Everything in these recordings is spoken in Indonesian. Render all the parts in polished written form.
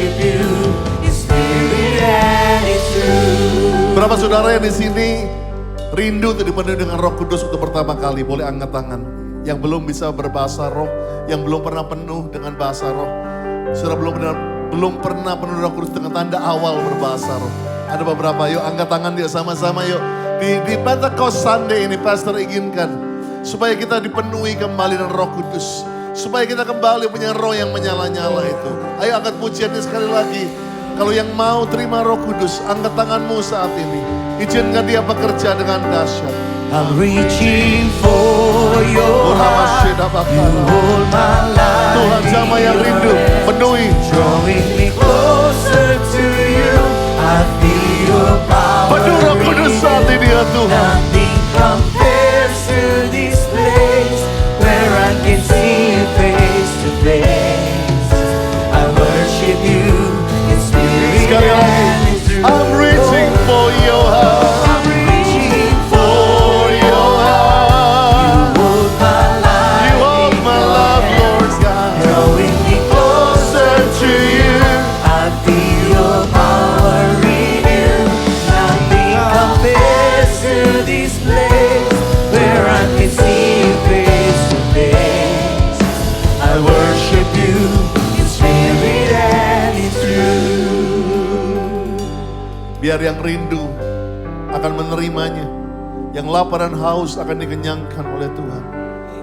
worship you in spirit and in truth. Berapa saudara yang di sini rindu untuk dipenuhi dengan Roh Kudus untuk pertama kali? Boleh angkat tangan. Yang belum bisa berbahasa roh, yang belum pernah penuh dengan bahasa roh. Saudara belum pernah penuh Roh Kudus dengan tanda awal berbahasa roh. Ada beberapa, yuk angkat tangan dia sama-sama yuk. Di Pentecost Sunday ini pastor inginkan supaya kita dipenuhi kembali dengan Roh Kudus. Supaya kita kembali punya roh yang menyala-nyala itu. Ayo angkat pujiannya sekali lagi. Kalau yang mau terima Roh Kudus, angkat tanganmu saat ini. Izinkan dia bekerja dengan dahsyat. I'm reaching for your heart. You hold my life. Tuhan sama yang rindu, penuhi. Drawing me closer to you. I feel your power. Penuh Roh Kudus saat ini ya Tuhan. Nothing compares to this place where I can see you face to face. I worship you in spirit Sekali lagi. and in truth. I'm reaching for your heart. I'm reaching For your heart. hold my life. You hold my love, Lord God. Drawing me Closer to you. I feel your power renew. Nothing compares to this place where I can see you face to face. I worship you in spirit and in truth. Biar yang rindu akan menerimanya. Yang lapar dan haus akan dikenyangkan oleh Tuhan.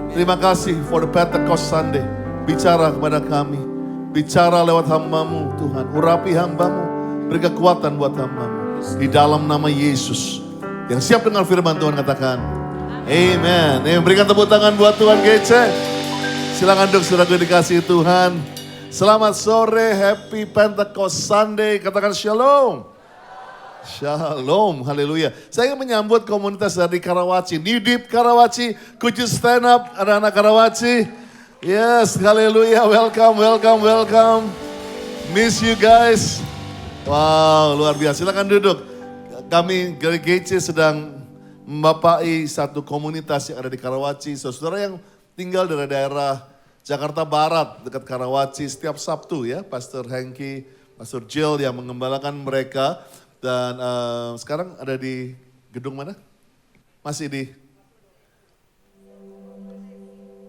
Terima kasih for the Pentecost Sunday. Bicara kepada kami. Bicara lewat hambamu Tuhan. Urapi hambamu. Beri kekuatan buat hambamu. Di dalam nama Yesus. Yang siap dengan firman Tuhan katakan. Amen. Berikan tepuk tangan buat Tuhan GC. Silakan duduk saudara dikasihi Tuhan. Selamat sore. Happy Pentecost Sunday. Katakan shalom. Shalom, haleluya. Saya ingin menyambut komunitas dari Karawaci. New Deep Karawaci, could you stand up anak-anak Karawaci? Yes, haleluya, welcome. Miss you guys. Wow, luar biasa. Silakan duduk. Kami dari GC sedang membapai satu komunitas yang ada di Karawaci. Saudara yang tinggal dari daerah Jakarta Barat, dekat Karawaci, setiap Sabtu ya, Pastor Hengki, Pastor Jill yang mengembalakan mereka. Dan sekarang ada di gedung mana? Masih di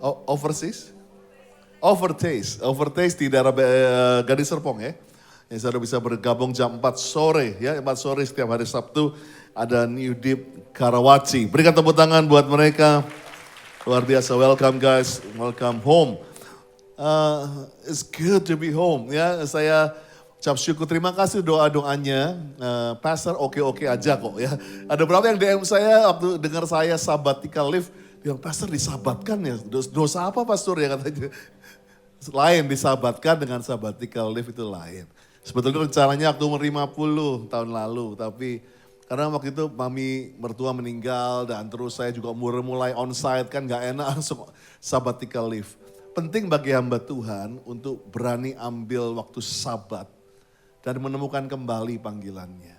Overseas? Overtaste di daerah Gading Serpong ya. Yang saudara bisa bergabung jam 4 sore ya. 4 sore setiap hari Sabtu ada New Deep Karawaci. Berikan tepuk tangan buat mereka. Luar biasa, welcome guys, welcome home. It's good to be home ya. Saya ucap syukur, terima kasih doa-doanya. Pastor oke-oke aja kok ya. Ada berapa yang DM saya waktu dengar saya sabbatical leave. Dia bilang, Pastor disabatkan ya. Dosa apa Pastor ya katanya. Lain disabatkan dengan sabbatical leave itu lain. Sebetulnya rencananya waktu umur 50 tahun lalu. Tapi karena waktu itu mami mertua meninggal dan terus saya juga mulai onsite kan gak enak langsung sabbatical leave. Penting bagi hamba Tuhan untuk berani ambil waktu sabat. Dan menemukan kembali panggilannya.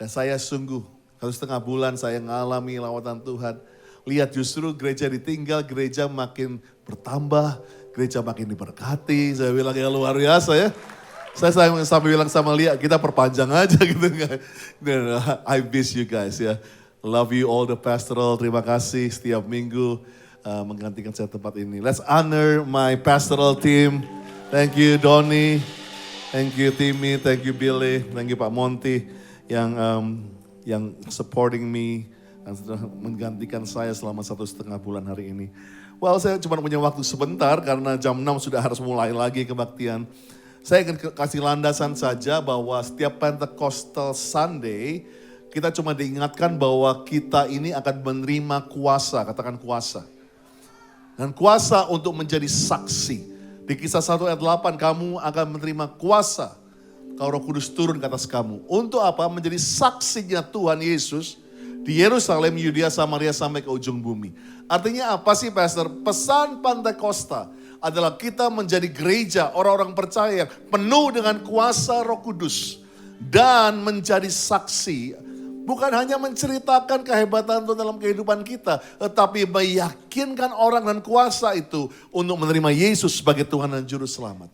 Dan saya sungguh, 1,5 bulan saya ngalami lawatan Tuhan. Lihat justru gereja ditinggal, gereja makin bertambah, gereja makin diberkati. Saya bilang ya luar biasa ya. Saya sampai bilang sama Lia, kita perpanjang aja gitu. I miss you guys ya. Love you all the pastoral, terima kasih setiap minggu menggantikan saya tempat ini. Let's honor my pastoral team. Thank you Donny. Thank you Timmy, thank you Billy, thank you Pak Monty yang supporting me dan sudah menggantikan saya selama 1,5 bulan hari ini. Well, saya cuma punya waktu sebentar karena jam 6 sudah harus mulai lagi kebaktian. Saya akan kasih landasan saja bahwa setiap Pentecostal Sunday kita cuma diingatkan bahwa kita ini akan menerima kuasa, katakan kuasa. Dan kuasa untuk menjadi saksi. Di Kisah 1 ayat 8, kamu akan menerima kuasa. Kalau Roh Kudus turun ke atas kamu. Untuk apa? Menjadi saksinya Tuhan Yesus di Yerusalem, Yudea, Samaria sampai ke ujung bumi. Artinya apa sih Pastor? Pesan Pentakosta adalah kita menjadi gereja, orang-orang percaya penuh dengan kuasa Roh Kudus. Dan menjadi saksi. Bukan hanya menceritakan kehebatan Tuhan dalam kehidupan kita. Tetapi meyakinkan orang dan kuasa itu untuk menerima Yesus sebagai Tuhan dan Juru Selamat.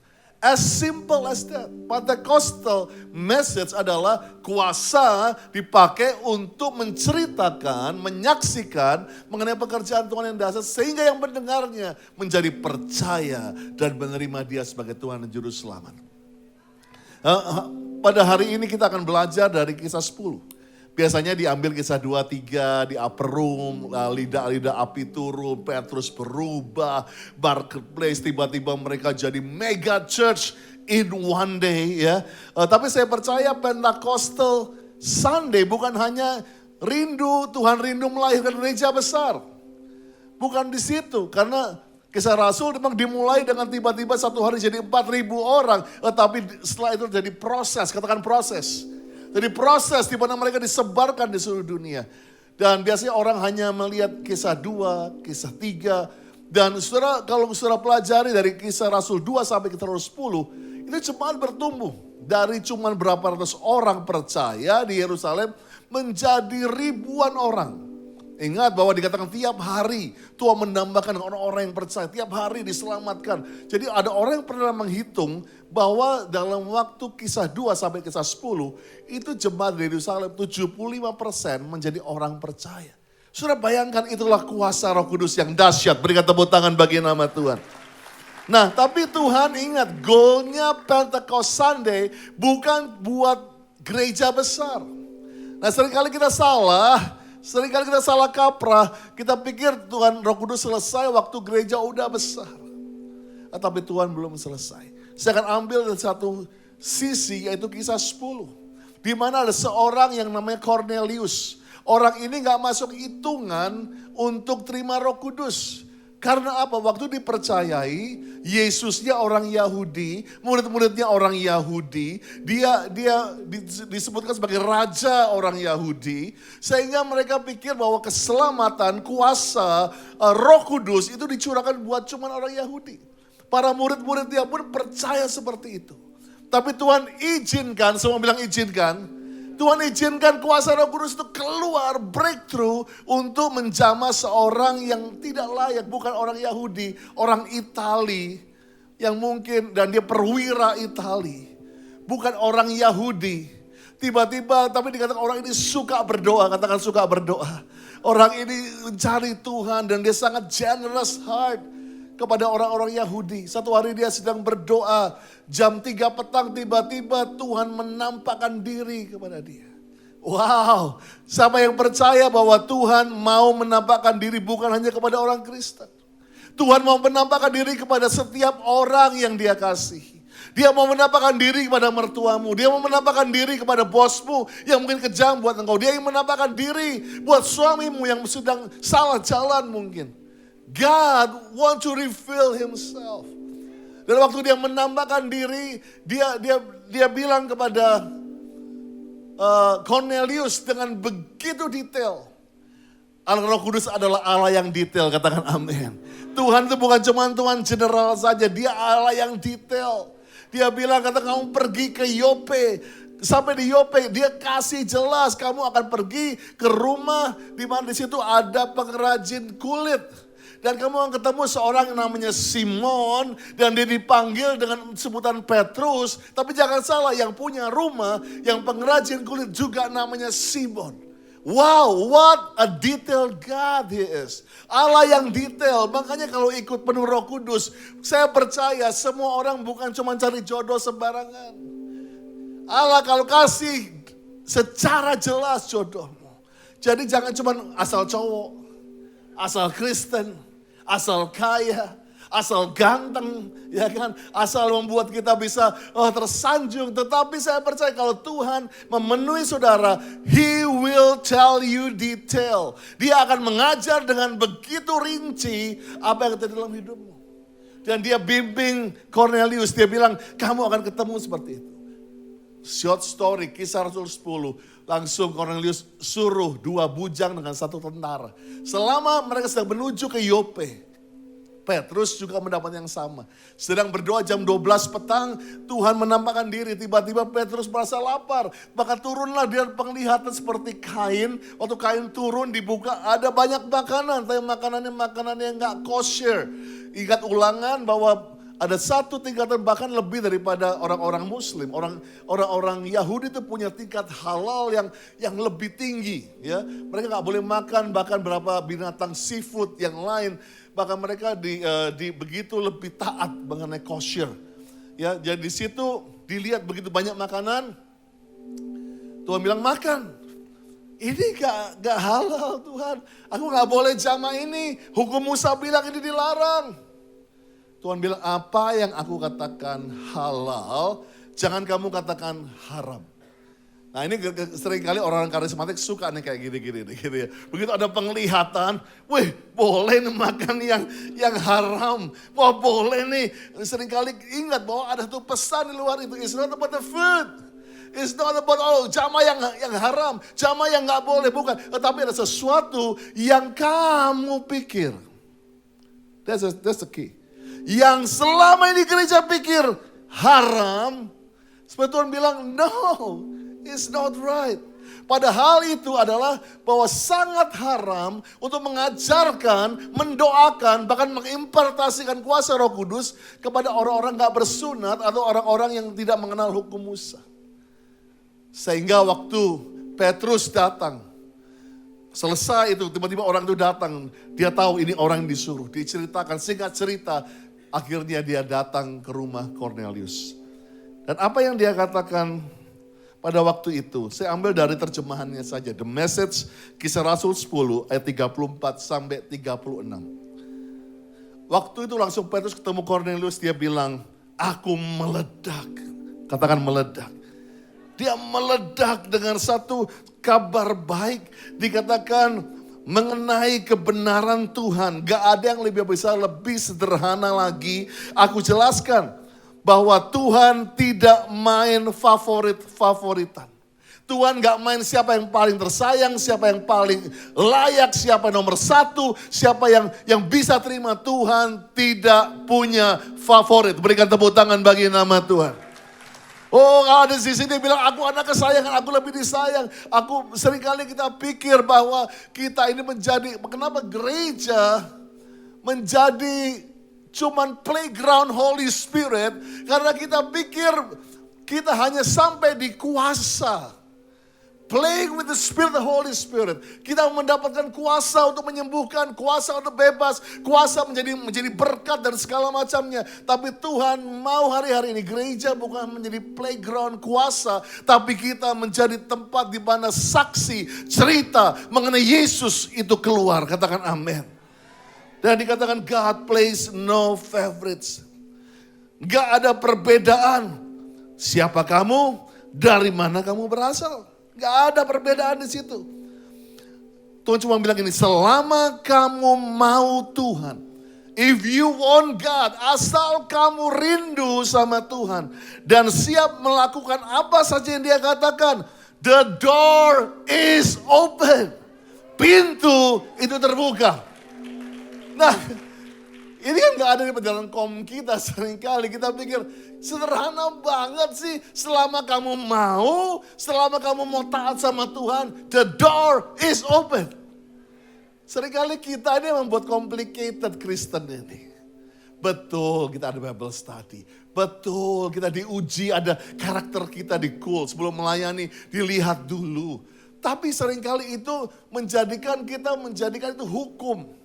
As simple as that. Pentecostal message adalah kuasa dipakai untuk menceritakan, menyaksikan mengenai pekerjaan Tuhan yang dahsyat sehingga yang mendengarnya menjadi percaya dan menerima Dia sebagai Tuhan dan Juru Selamat. Pada hari ini kita akan belajar dari kisah 10. Biasanya diambil kisah 2-3 di upper room, lidah-lidah api turun, Petrus berubah, marketplace tiba-tiba mereka jadi mega church in one day ya. Tapi saya percaya Pentecostal Sunday bukan hanya Tuhan rindu melahirkan gereja besar. Bukan di situ, karena Kisah Rasul memang dimulai dengan tiba-tiba satu hari jadi 4.000 orang. Tapi setelah itu jadi proses, katakan proses. Jadi proses di mana mereka disebarkan di seluruh dunia. Dan biasanya orang hanya melihat kisah 2, kisah 3. Dan saudara, kalau saudara pelajari dari kisah Rasul 2 sampai kisah Rasul 10, itu cuma bertumbuh. Dari cuma berapa ratus orang percaya di Yerusalem menjadi ribuan orang. Ingat bahwa dikatakan tiap hari Tuhan menambahkan orang-orang yang percaya. Tiap hari diselamatkan. Jadi ada orang yang pernah menghitung bahwa dalam waktu kisah 2 sampai kisah 10. Itu jemaat di Yerusalem 75% menjadi orang percaya. Sudah bayangkan itulah kuasa Roh Kudus yang dahsyat. Berikan tepuk tangan bagi nama Tuhan. Nah tapi Tuhan ingat goalnya Pentecost Sunday bukan buat gereja besar. Nah seringkali kita salah. Seringkali kita salah kaprah, kita pikir Tuhan Roh Kudus selesai waktu gereja udah besar. Tapi Tuhan belum selesai. Saya akan ambil dari satu sisi yaitu kisah 10. Di mana ada seorang yang namanya Cornelius. Orang ini gak masuk hitungan untuk terima Roh Kudus. Karena apa? Waktu dipercayai, Yesusnya orang Yahudi, murid-muridnya orang Yahudi, dia disebutkan sebagai raja orang Yahudi, sehingga mereka pikir bahwa keselamatan, kuasa, Roh Kudus itu dicurahkan buat cuma orang Yahudi. Para murid-muridnya pun percaya seperti itu. Tapi Tuhan izinkan, semua bilang izinkan. Tuhan izinkan kuasa Roh Kudus itu keluar, breakthrough untuk menjamah seorang yang tidak layak. Bukan orang Yahudi, orang Itali yang mungkin, dan dia perwira Itali. Bukan orang Yahudi. Tiba-tiba, tapi dikatakan orang ini suka berdoa, katakan suka berdoa. Orang ini mencari Tuhan dan dia sangat generous heart kepada orang-orang Yahudi. Satu hari dia sedang berdoa, jam 3 petang tiba-tiba Tuhan menampakkan diri kepada dia. Wow, siapa yang percaya bahwa Tuhan mau menampakkan diri bukan hanya kepada orang Kristen. Tuhan mau menampakkan diri kepada setiap orang yang dia kasihi. Dia mau menampakkan diri kepada mertuamu. Dia mau menampakkan diri kepada bosmu yang mungkin kejam buat engkau. Dia ingin menampakkan diri buat suamimu yang sedang salah jalan mungkin. God want to reveal himself. Dan waktu dia menambahkan diri, dia bilang kepada Cornelius dengan begitu detail. Allah Roh Kudus adalah Allah yang detail, katakan amin. Tuhan itu bukan cuma Tuhan general saja, dia Allah yang detail. Dia bilang, kata kamu pergi ke Yope. Sampai di Yope, dia kasih jelas kamu akan pergi ke rumah di mana di situ ada pengrajin kulit. Dan kamu akan ketemu seorang yang namanya Simon. Dan dia dipanggil dengan sebutan Petrus. Tapi jangan salah, yang punya rumah, yang pengrajin kulit juga namanya Simon. Wow, what a detailed God he is. Allah yang detail. Makanya kalau ikut penuh Roh Kudus, saya percaya semua orang bukan cuma cari jodoh sembarangan. Allah kalau kasih secara jelas jodohmu. Jadi jangan cuma asal cowok, asal Kristen, asal kaya, asal ganteng, ya kan? Asal membuat kita bisa tersanjung. Tetapi saya percaya kalau Tuhan memenuhi saudara, He will tell you detail. Dia akan mengajar dengan begitu rinci apa yang terjadi dalam hidupmu. Dan dia bimbing Cornelius, dia bilang kamu akan ketemu seperti itu. Short story, kisah Rasul 10. Langsung Cornelius suruh 2 bujang dengan 1 tentara. Selama mereka sedang menuju ke Yope, Petrus juga mendapat yang sama. Sedang berdoa jam 12 petang, Tuhan menampakkan diri. Tiba-tiba Petrus merasa lapar. Maka turunlah dia penglihatan seperti kain. Waktu kain turun dibuka ada banyak makanan. Tapi makanan yang gak kosher. Ingat Ulangan bahwa Ada satu tingkatan bahkan lebih daripada orang-orang Muslim. Orang-orang Yahudi itu punya tingkat halal yang lebih tinggi. Ya, mereka nggak boleh makan bahkan berapa binatang seafood yang lain. Bahkan mereka begitu lebih taat mengenai kosher. Ya, jadi di situ dilihat begitu banyak makanan. Tuhan bilang makan. Ini gak halal Tuhan. Aku gak boleh jama ini. Hukum Musa bilang ini dilarang. Tuhan bilang apa yang aku katakan halal, jangan kamu katakan haram. Nah ini seringkali orang-orang karismatik suka nih kayak gini-gini. Gitu ya. Begitu ada penglihatan, wih boleh nih makan yang haram. Wah boleh nih. Seringkali ingat bahwa ada satu pesan di luar itu. It's not about the food. It's not about jama yang haram. Jama yang gak boleh, bukan. Tetapi ada sesuatu yang kamu pikir. That's the key. Yang selama ini gereja pikir haram, seperti Tuhan bilang, no, it's not right. Padahal itu adalah bahwa sangat haram untuk mengajarkan, mendoakan, bahkan mengimpartasikan kuasa Roh Kudus kepada orang-orang gak bersunat atau orang-orang yang tidak mengenal hukum Musa. Sehingga waktu Petrus datang, selesai itu tiba-tiba orang itu datang, dia tahu ini orang yang disuruh, diceritakan singkat cerita. Akhirnya dia datang ke rumah Cornelius. Dan apa yang dia katakan pada waktu itu, saya ambil dari terjemahannya saja. The Message, Kisah Rasul 10 ayat 34 sampai 36. Waktu itu langsung Petrus ketemu Cornelius, dia bilang, aku meledak. Katakan meledak. Dia meledak dengan satu kabar baik. Dikatakan mengenai kebenaran Tuhan. Gak ada yang lebih besar, lebih sederhana lagi. Aku jelaskan bahwa Tuhan tidak main favorit-favoritan. Tuhan gak main siapa yang paling tersayang, siapa yang paling layak, siapa yang nomor satu, siapa yang bisa terima. Tuhan tidak punya favorit. Berikan tepuk tangan bagi nama Tuhan. Oh, kalau ada di sini bilang aku anak kesayangan, aku lebih disayang. Seringkali kita pikir bahwa kita ini menjadi, kenapa gereja menjadi cuman playground Holy Spirit? Karena kita pikir kita hanya sampai di kuasa. Playing with the Spirit, the Holy Spirit. Kita mendapatkan kuasa untuk menyembuhkan, kuasa untuk bebas, kuasa menjadi berkat dan segala macamnya. Tapi Tuhan mau hari-hari ini gereja bukan menjadi playground kuasa, tapi kita menjadi tempat di mana saksi, cerita mengenai Yesus itu keluar. Katakan amin. Dan dikatakan God plays no favorites. Gak ada perbedaan. Siapa kamu? Dari mana kamu berasal? Gak ada perbedaan di situ. Tuhan cuma bilang ini, selama kamu mau Tuhan, if you want God, asal kamu rindu sama Tuhan dan siap melakukan apa saja yang Dia katakan, the door is open. Pintu itu terbuka. Nah, ini kan gak ada di dalam kom kita. Seringkali kita pikir sederhana banget sih. Selama kamu mau taat sama Tuhan, the door is open. Seringkali kita ini membuat complicated Kristen ini. Betul kita ada Bible study. Betul kita diuji, ada karakter kita di cool. Sebelum melayani dilihat dulu. Tapi seringkali itu menjadikan itu hukum.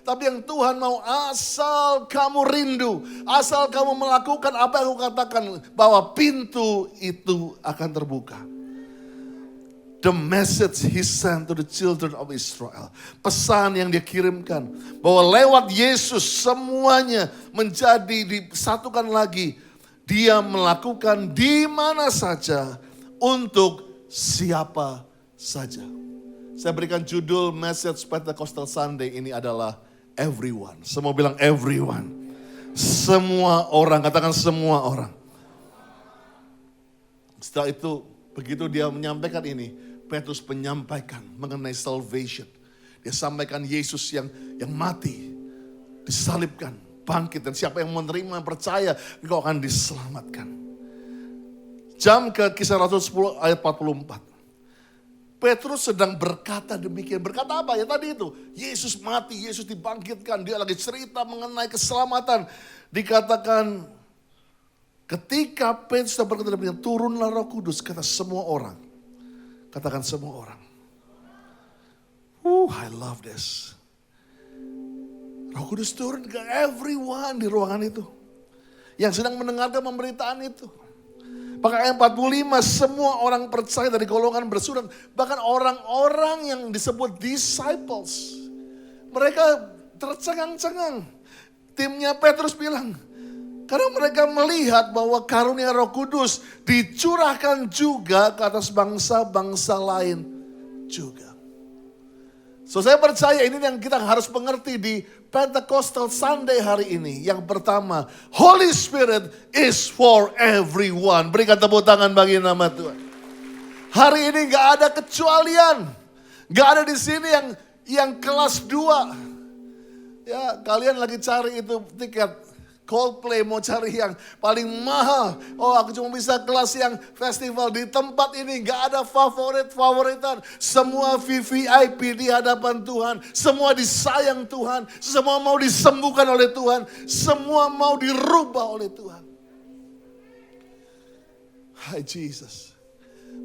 Tapi yang Tuhan mau, asal kamu rindu, asal kamu melakukan apa yang aku katakan, bahwa pintu itu akan terbuka. The message He sent to the children of Israel. Pesan yang Dia kirimkan, bahwa lewat Yesus semuanya menjadi disatukan lagi. Dia melakukan di mana saja, untuk siapa saja. Saya berikan judul message Pentecostal Sunday ini adalah everyone. Semua bilang everyone. Semua orang, katakan semua orang. Setelah itu, begitu dia menyampaikan ini, Petrus menyampaikan mengenai salvation. Dia sampaikan Yesus yang mati, disalibkan, bangkit. Dan siapa yang menerima, percaya, engkau akan diselamatkan. Jam ke Kisah Rasul 10 ayat 44. Petrus sedang berkata demikian. Berkata apa ya tadi itu? Yesus mati, Yesus dibangkitkan. Dia lagi cerita mengenai keselamatan. Dikatakan ketika Petrus sudah berkata demikian, turunlah Roh Kudus, kata semua orang. Katakan semua orang. I love this. Roh Kudus turun ke everyone di ruangan itu. Yang sedang mendengarkan pemberitaan itu. Bahkan ayat 45 semua orang percaya dari golongan bersurat. Bahkan orang-orang yang disebut disciples. Mereka tercengang-cengang. Timnya Petrus bilang. Karena mereka melihat bahwa karunia Roh Kudus dicurahkan juga ke atas bangsa-bangsa lain juga. So saya percaya ini yang kita harus mengerti di Pentecostal Sunday hari ini. Yang pertama, Holy Spirit is for everyone. Berikan tepuk tangan bagi nama Tuhan. Hari ini gak ada kecualian. Gak ada di sini yang kelas 2. Ya, kalian lagi cari itu tiket Coldplay, mau cari yang paling mahal. Oh, aku cuma bisa kelas yang festival. Di tempat ini gak ada favorit-favoritan. Semua VVIP di hadapan Tuhan. Semua disayang Tuhan. Semua mau disembuhkan oleh Tuhan. Semua mau dirubah oleh Tuhan. Hai Jesus.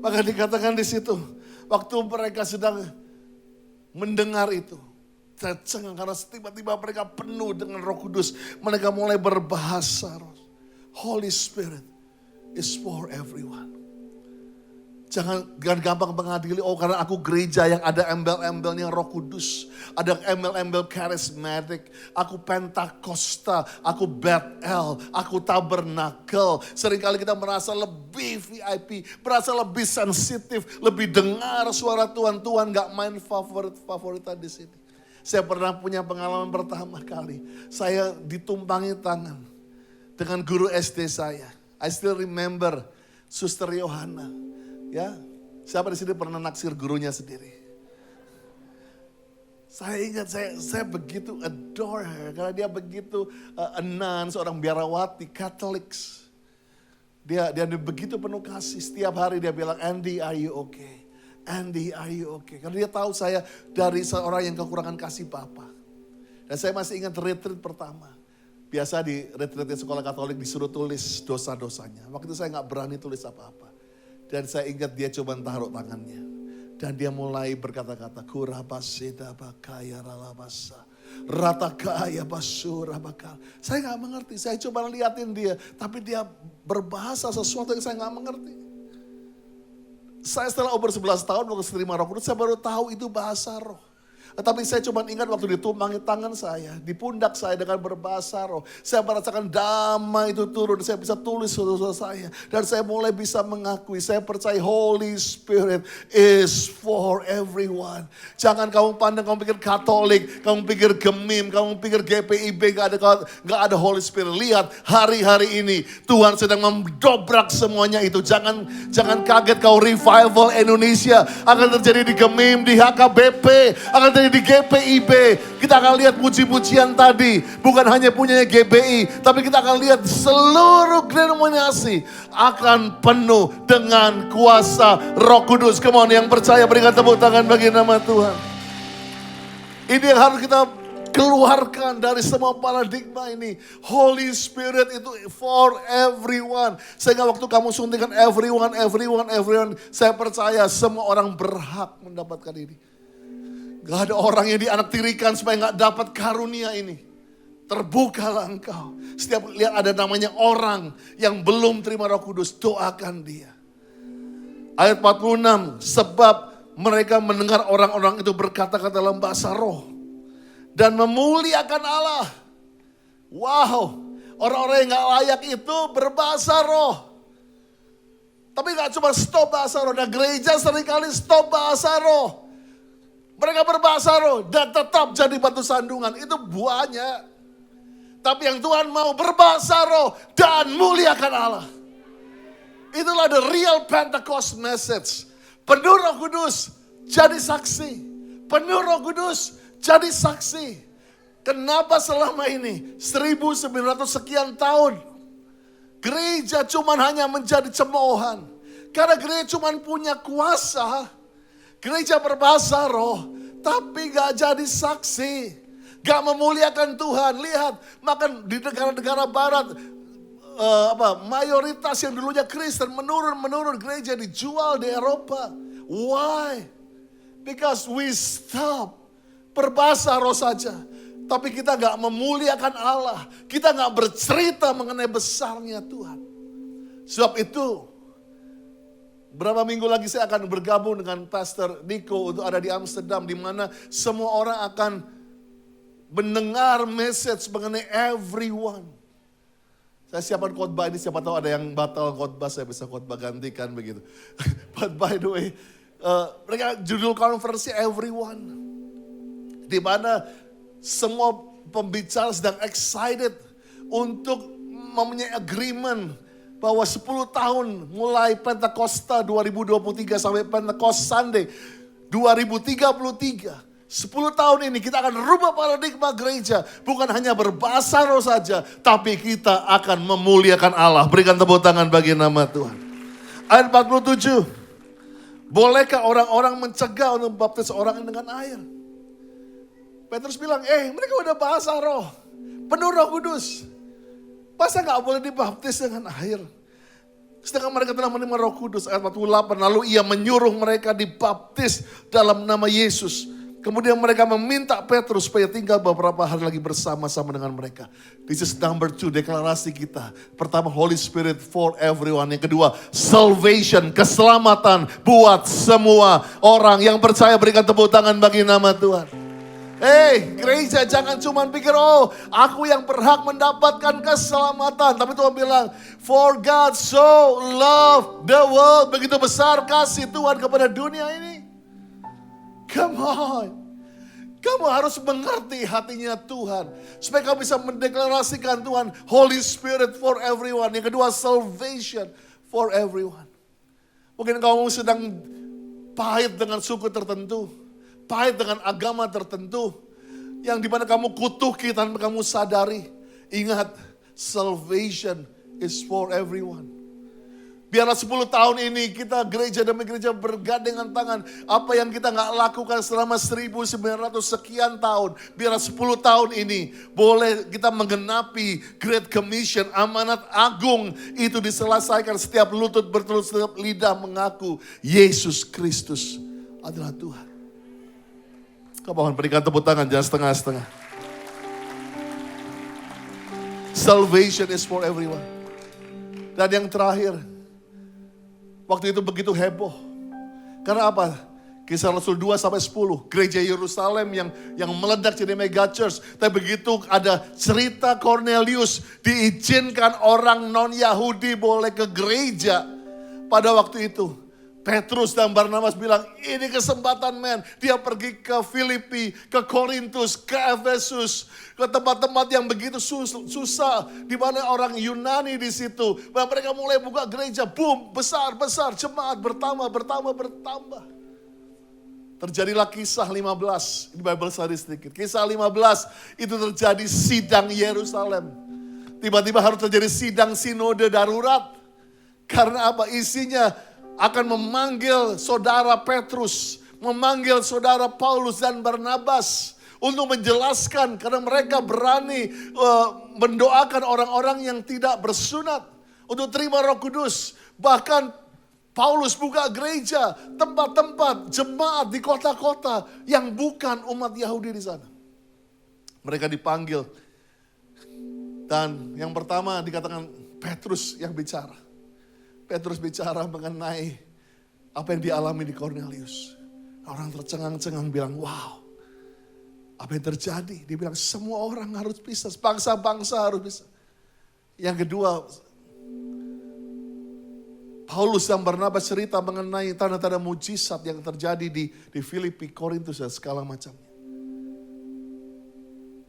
Maka dikatakan di situ, waktu mereka sedang mendengar itu, tercengang karena tiba-tiba mereka penuh dengan Roh Kudus. Mereka mulai berbahasa. Holy Spirit is for everyone. Jangan gampang mengadili, oh karena aku gereja yang ada embel-embelnya Roh Kudus. Ada embel-embel karismatik. Aku Pentakosta, aku Bethel, aku Tabernakel. Seringkali kita merasa lebih VIP, merasa lebih sensitif, lebih dengar suara Tuhan. Tuhan gak main favorit-favoritan di sini. Saya pernah punya pengalaman pertama kali. Saya ditumpangi tangan dengan guru SD saya. I still remember Suster Yohana. Ya, siapa di sini pernah naksir gurunya sendiri? Saya ingat saya begitu adore her karena dia begitu a nun, seorang biarawati, Catholics. Dia begitu penuh kasih. Setiap hari dia bilang, Andy, are you okay? Andy, are you okay? Karena dia tahu saya dari seorang yang kekurangan kasih Bapa. Dan saya masih ingat retreat pertama. Biasa di retreat sekolah Katolik disuruh tulis dosa-dosanya. Waktu itu saya gak berani tulis apa-apa. Dan saya ingat dia coba taruh tangannya. Dan dia mulai berkata-kata, Kurabaseda bakaya ralabasa. Ratakaya basura bakal. Saya gak mengerti, saya coba liatin dia. Tapi dia berbahasa sesuatu yang saya gak mengerti. Saya setelah umur 11 tahun waktu terima Roh Kudus, saya baru tahu itu bahasa roh. Tapi saya cuma ingat waktu ditumpangi tangan saya, di pundak saya dengan berbahasa roh. Saya merasakan damai itu turun, saya bisa tulis dosa saya. Dan saya mulai bisa mengakui, saya percaya Holy Spirit is for everyone. Jangan kamu pandang, kamu pikir Katolik, kamu pikir Gemim, kamu pikir GPIB, gak ada Holy Spirit. Lihat hari-hari ini Tuhan sedang mendobrak semuanya itu. Jangan kaget kau revival Indonesia akan terjadi di Gemim, di HKBP, akan terjadi di GPIB. Kita akan lihat puji-pujian tadi. Bukan hanya punyanya GBI. Tapi kita akan lihat seluruh denominasi akan penuh dengan kuasa Roh Kudus. Come on, yang percaya berikan tepuk tangan bagi nama Tuhan. Ini yang harus kita keluarkan dari semua paradigma ini. Holy Spirit itu for everyone. Sehingga waktu kamu suntikan everyone. Saya percaya semua orang berhak mendapatkan ini. Gak ada orang yang dianaktirikan supaya gak dapat karunia ini. Terbukalah engkau. Setiap lihat ada namanya orang yang belum terima Roh Kudus, doakan dia. Ayat 46, sebab mereka mendengar orang-orang itu berkata-kata dalam bahasa roh. Dan memuliakan Allah. Wow, orang-orang yang gak layak itu berbahasa roh. Tapi gak cuma stop bahasa roh. Nah gereja seringkali stop bahasa roh. Mereka berbahasa roh dan tetap jadi batu sandungan. Itu buahnya. Tapi yang Tuhan mau berbahasa roh dan muliakan Allah. Itulah the real Pentecost message. Penuh Roh Kudus jadi saksi. Penuh Roh Kudus jadi saksi. Kenapa selama ini 1900 sekian tahun gereja cuman hanya menjadi cemoohan. Karena gereja cuman punya kuasa Gereja berbahasa roh, tapi gak jadi saksi. Gak memuliakan Tuhan. Lihat, makan di negara-negara barat, mayoritas yang dulunya Kristen menurun gereja dijual di Eropa. Why? Because we stop berbahasa roh saja. Tapi kita gak memuliakan Allah. Kita gak bercerita mengenai besarnya Tuhan. Sebab itu, berapa minggu lagi saya akan bergabung dengan Pastor Nico untuk ada di Amsterdam, di mana semua orang akan mendengar message mengenai everyone. Saya siapkan khotbah ini, siapa tahu ada yang batal khotbah, saya bisa khotbah gantikan begitu. But by the way, mereka judul konferensi everyone. Di mana semua pembicara sedang excited untuk mempunyai agreement bahwa 10 tahun mulai Pentakosta 2023 sampai Pentecost Sunday 2033. 10 tahun ini kita akan rubah paradigma gereja. Bukan hanya berbahasa roh saja, tapi kita akan memuliakan Allah. Berikan tepuk tangan bagi nama Tuhan. Ayat 47. Bolehkah orang-orang mencegah untuk membaptis orang dengan air? Petrus bilang, mereka udah bahasa roh. Penuh Roh Kudus. Masa gak boleh dibaptis dengan air? Sedangkan mereka telah menerima Roh Kudus. Ayat 48. Lalu ia menyuruh mereka dibaptis dalam nama Yesus. Kemudian mereka meminta Petrus supaya tinggal beberapa hari lagi bersama-sama dengan mereka. This is number 2, deklarasi kita. Pertama, Holy Spirit for everyone. Yang kedua, salvation, keselamatan buat semua orang yang percaya. Berikan tepuk tangan bagi nama Tuhan. Gereja jangan cuma pikir, aku yang berhak mendapatkan keselamatan. Tapi Tuhan bilang, for God so loved the world. Begitu besar kasih Tuhan kepada dunia ini. Come on. Kamu harus mengerti hatinya Tuhan. Supaya kamu bisa mendeklarasikan Tuhan, Holy Spirit for everyone. Yang kedua, salvation for everyone. Mungkin kamu sedang pahit dengan suku tertentu. Pahit dengan agama tertentu. Yang dimana kamu kutuki tanpa kamu sadari. Ingat, salvation is for everyone. Biarlah 10 tahun ini kita gereja demi gereja bergandengan tangan. Apa yang kita gak lakukan selama 1900 sekian tahun. Biarlah 10 tahun ini boleh kita menggenapi Great Commission. Amanat agung itu diselesaikan. Setiap lutut bertelur, setiap lidah mengaku Yesus Kristus adalah Tuhan. Kau mohon berikan tepuk tangan, jangan setengah-setengah. Salvation is for everyone. Dan yang terakhir, waktu itu begitu heboh. Karena apa? Kisah Rasul 2-10. Gereja Yerusalem yang meledak jadi mega church. Tapi begitu ada cerita Cornelius, diizinkan orang non-Yahudi boleh ke gereja. Pada waktu itu, Petrus dan Barnabas bilang, ini kesempatan men. Dia pergi ke Filipi, ke Korintus, ke Efesus, ke tempat-tempat yang begitu susah. Di mana orang Yunani di situ. Mereka mulai buka gereja, boom, besar, jemaat bertambah. Terjadilah kisah 15, ini Bible study sedikit. Kisah 15 itu terjadi sidang Yerusalem. Tiba-tiba harus terjadi sidang sinode darurat. Karena apa? Isinya akan memanggil saudara Petrus, memanggil saudara Paulus dan Barnabas untuk menjelaskan karena mereka berani mendoakan orang-orang yang tidak bersunat untuk terima Roh Kudus. Bahkan Paulus buka gereja, tempat-tempat jemaat di kota-kota yang bukan umat Yahudi di sana. Mereka dipanggil dan yang pertama dikatakan Petrus yang bicara. Petrus bicara mengenai apa yang dialami di Cornelius. Orang tercengang-cengang bilang, wow, apa yang terjadi? Dia bilang semua orang harus bisa, bangsa-bangsa harus bisa. Yang kedua, Paulus dan Barnabas cerita mengenai tanda-tanda mujizat yang terjadi di Filipi, Korintus dan segala macamnya.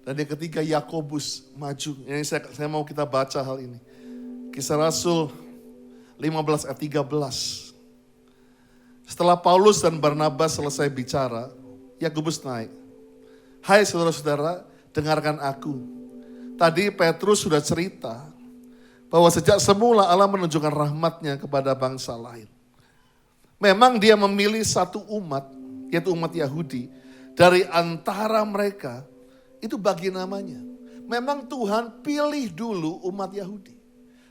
Dan yang ketiga, Yakobus maju. Ini saya mau kita baca hal ini. Kisah Rasul 15 ayat 13. Setelah Paulus dan Barnabas selesai bicara, Yakobus naik. Hai saudara-saudara, dengarkan aku. Tadi Petrus sudah cerita bahwa sejak semula Allah menunjukkan rahmatnya kepada bangsa lain. Memang dia memilih satu umat yaitu umat Yahudi, dari antara mereka, itu bagi namanya. Memang Tuhan pilih dulu umat Yahudi.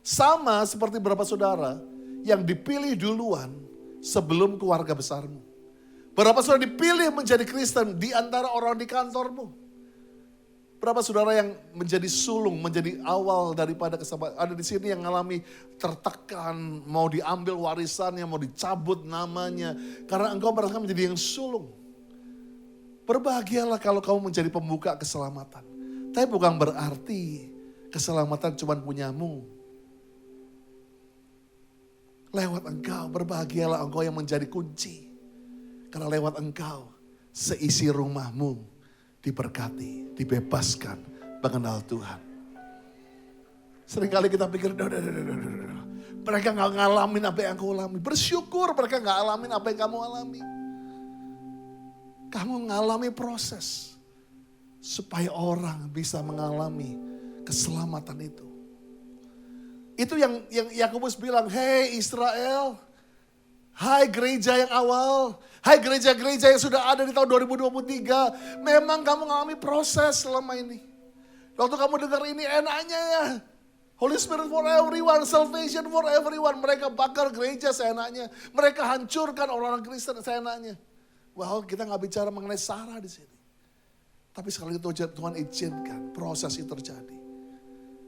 Sama seperti beberapa saudara yang dipilih duluan sebelum keluarga besarmu. Berapa saudara dipilih menjadi Kristen di antara orang di kantormu. Berapa saudara yang menjadi sulung, menjadi awal daripada kesabaran. Ada di sini yang mengalami tertekan, mau diambil warisannya, mau dicabut namanya. Karena engkau merasakan menjadi yang sulung. Berbahagialah kalau kamu menjadi pembuka keselamatan. Tapi bukan berarti keselamatan cuma punyamu. Lewat engkau, berbahagialah engkau yang menjadi kunci. Karena lewat engkau, seisi rumahmu diberkati, dibebaskan, mengenal Tuhan. Seringkali kita pikir, mereka gak ngalamin apa yang aku alami. Bersyukur mereka gak alamin apa yang kamu alami. Kamu mengalami proses, supaya orang bisa mengalami keselamatan itu. Itu yang Yakobus bilang, hey Israel, hai gereja yang awal, hai gereja-gereja yang sudah ada di tahun 2023. Memang kamu mengalami proses selama ini. Waktu kamu dengar ini enaknya ya. Holy Spirit for everyone, salvation for everyone. Mereka bakar gereja seenaknya. Mereka hancurkan orang-orang Kristen seenaknya. Wow, kita gak bicara mengenai Sarah di sini. Tapi sekali itu Tuhan izinkan proses itu terjadi.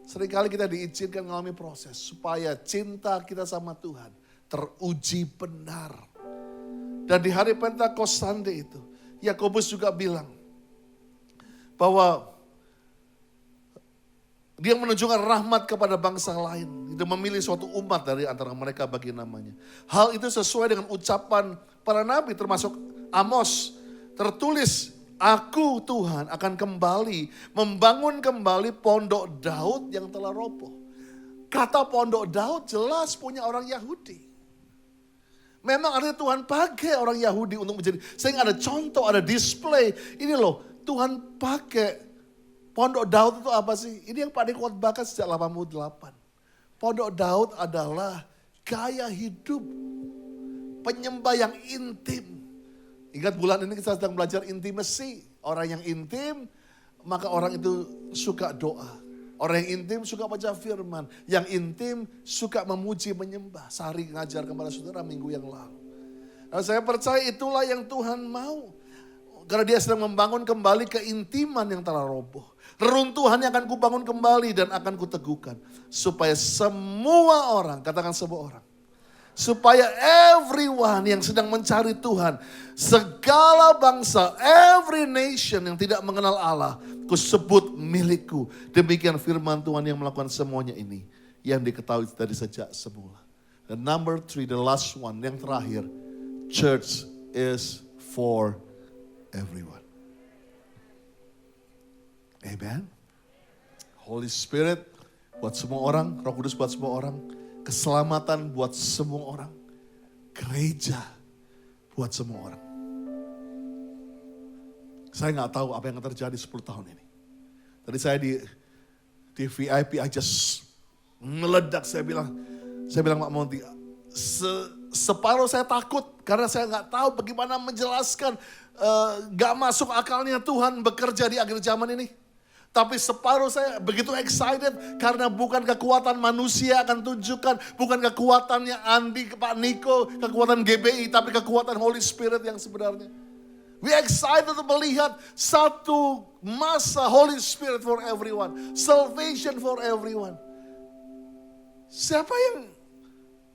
Seringkali kita diizinkan mengalami proses supaya cinta kita sama Tuhan teruji benar. Dan di hari Pentakost Sunday itu, Yakobus juga bilang bahwa dia menunjukkan rahmat kepada bangsa lain. Itu memilih suatu umat dari antara mereka bagi namanya. Hal itu sesuai dengan ucapan para nabi termasuk Amos. Tertulis, aku Tuhan akan kembali membangun kembali pondok Daud yang telah roboh. Kata pondok Daud jelas punya orang Yahudi. Memang artinya Tuhan pakai orang Yahudi untuk menjadi, sehingga ada contoh, ada display. Ini loh, Tuhan pakai pondok Daud itu apa sih? Ini yang Pak Dekuat bahkan sejak 88. Pondok Daud adalah gaya hidup penyembah yang intim. Ingat bulan ini kita sedang belajar intimacy. Orang yang intim, maka orang itu suka doa. Orang yang intim suka baca firman. Yang intim suka memuji, menyembah. Sari ngajar kepada saudara minggu yang lalu. Nah, saya percaya itulah yang Tuhan mau. Karena dia sedang membangun kembali keintiman yang telah roboh. Reruntuhan yang akan kubangun kembali dan akan kuteguhkan. Supaya semua orang, katakan semua orang. Supaya everyone yang sedang mencari Tuhan, segala bangsa, every nation yang tidak mengenal Allah, kusebut milikku. Demikian firman Tuhan yang melakukan semuanya ini, yang diketahui dari sejak semula. The number 3, the last one, yang terakhir, church is for everyone. Amen. Holy Spirit buat semua orang, Roh Kudus buat semua orang. Keselamatan buat semua orang. Gereja buat semua orang. Saya gak tahu apa yang akan terjadi 10 tahun ini. Tadi saya di VIP aja meledak. Saya bilang Pak Monty, separuh saya takut. Karena saya gak tahu bagaimana menjelaskan. Gak masuk akalnya Tuhan bekerja di akhir zaman ini. Tapi separuh saya begitu excited karena bukan kekuatan manusia akan tunjukkan, bukan kekuatannya Andi, Pak Niko, kekuatan GBI, tapi kekuatan Holy Spirit yang sebenarnya. We excited untuk melihat satu masa Holy Spirit for everyone, salvation for everyone. Siapa yang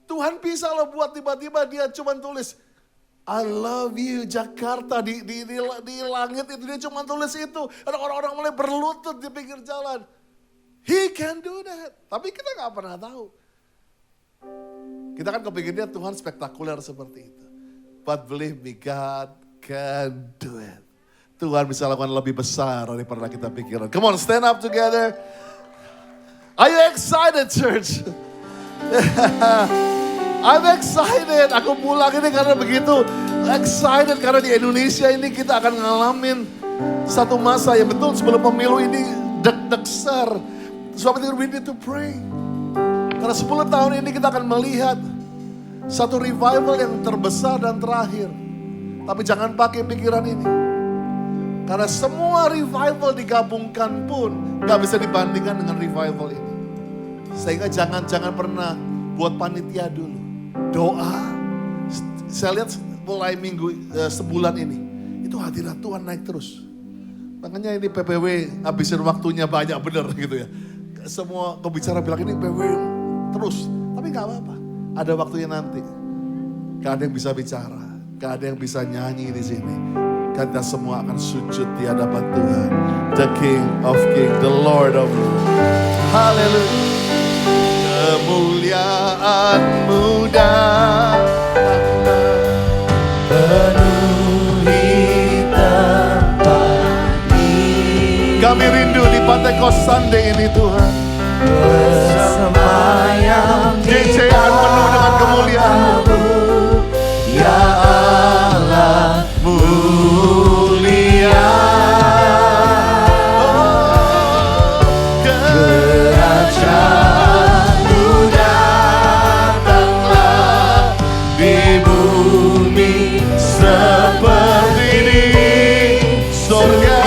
Tuhan bisa loh buat tiba-tiba dia cuma tulis I love you Jakarta di langit itu, dia cuma tulis itu. Ada orang-orang mulai berlutut di pinggir jalan. He can do that. Tapi kita gak pernah tahu. Kita kan kepikirnya Tuhan spektakuler seperti itu. But believe me, God can do it. Tuhan bisa lakukan lebih besar daripada kita pikirkan. Come on, stand up together. Are you excited, church? I'm excited. Aku pulang ini karena begitu excited. Karena di Indonesia ini kita akan ngalamin satu masa yang betul sebelum pemilu ini deg-deg ser. Sebab itu we need to pray. Karena 10 tahun ini kita akan melihat satu revival yang terbesar dan terakhir. Tapi jangan pakai pikiran ini. Karena semua revival digabungkan pun gak bisa dibandingkan dengan revival ini. Sehingga jangan pernah buat panitia dulu. Doa. Saya lihat mulai sebulan ini. Itu hadirat Tuhan naik terus. Makanya ini PPW habisin waktunya banyak bener gitu ya. Semua pembicara bilang ini PPW terus. Tapi gak apa-apa. Ada waktunya nanti. Gak ada yang bisa bicara. Gak ada yang bisa nyanyi di sini. Kita semua akan sujud di hadapan Tuhan. The King of Kings, the Lord of Lords. Haleluya. Kemuliaan-Mu datanglah. Penuhi tempat ini. Kami rindu di Pentecost Sunday ini Tuhan. Bersemayam di GCN penuh dengan kemuliaan-Mu. Ya Allah mulia. Kerajaan-Mu datanglah di bumi seperti di Surga.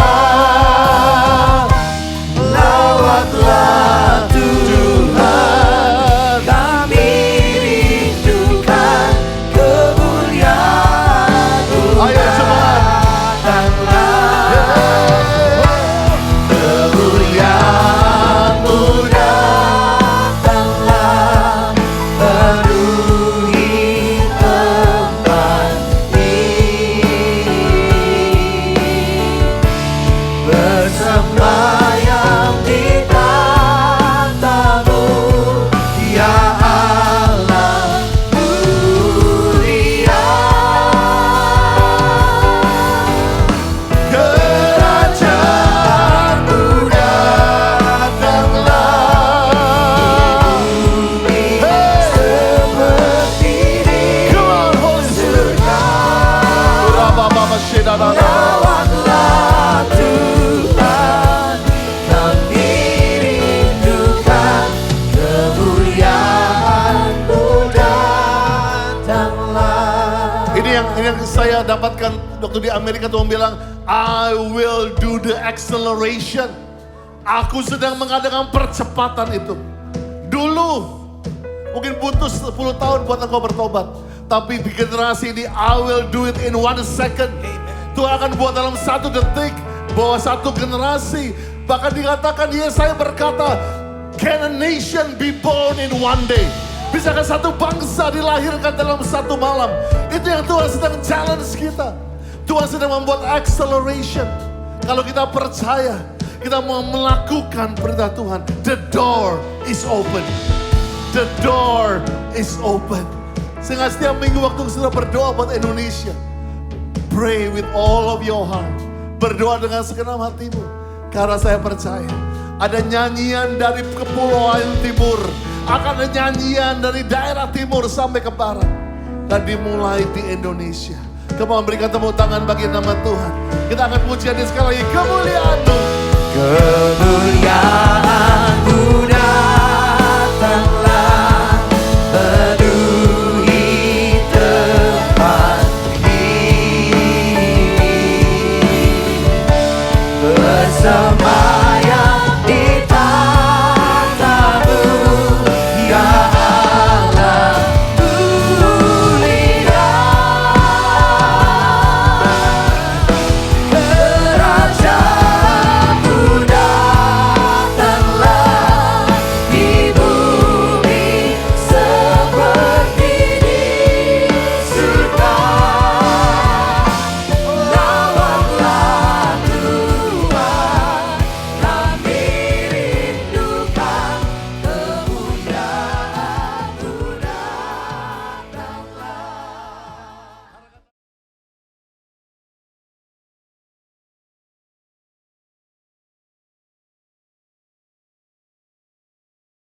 Lawatlah Tuhan, kami rindukan kemuliaan-Mu. Ayo semangat. Kemuliaan-Mu datanglah, penuhi tempat ini. Bersemayam di tahta-Mu, ya Allah mulia. Kerajaan-Mu datanglah, bumi seperti di surga. Lawatlah Tuhan, kami rindukan kemuliaan-Mu datanglah. Ini yang saya dapatkan waktu di Amerika. Tuhan bilang, I will do the acceleration. Aku sedang mengadakan percepatan itu. Dulu mungkin butuh 10 tahun buat engkau bertobat. Tapi di generasi ini, I will do it in 1 second. Tuhan akan buat dalam 1 detik. Bahwa 1 generasi. Bahkan dikatakan Yesaya berkata, can a nation be born in 1 day? Bisakah satu bangsa dilahirkan dalam 1 malam? Itu yang Tuhan sedang challenge kita. Tuhan sedang membuat acceleration. Kalau kita percaya, kita mau melakukan perintah Tuhan. The door is open. The door is open. Sehingga setiap minggu waktu sudah berdoa buat Indonesia. Pray with all of your heart. Berdoa dengan segenap hatimu. Karena saya percaya ada nyanyian dari kepulauan timur. Akan ada nyanyian dari daerah timur sampai ke barat. Dan dimulai di Indonesia. Kamu berikan tepuk tangan bagi nama Tuhan. Kita akan pujian sekali lagi. Kemuliaan-Mu. Kemuliaan-Mu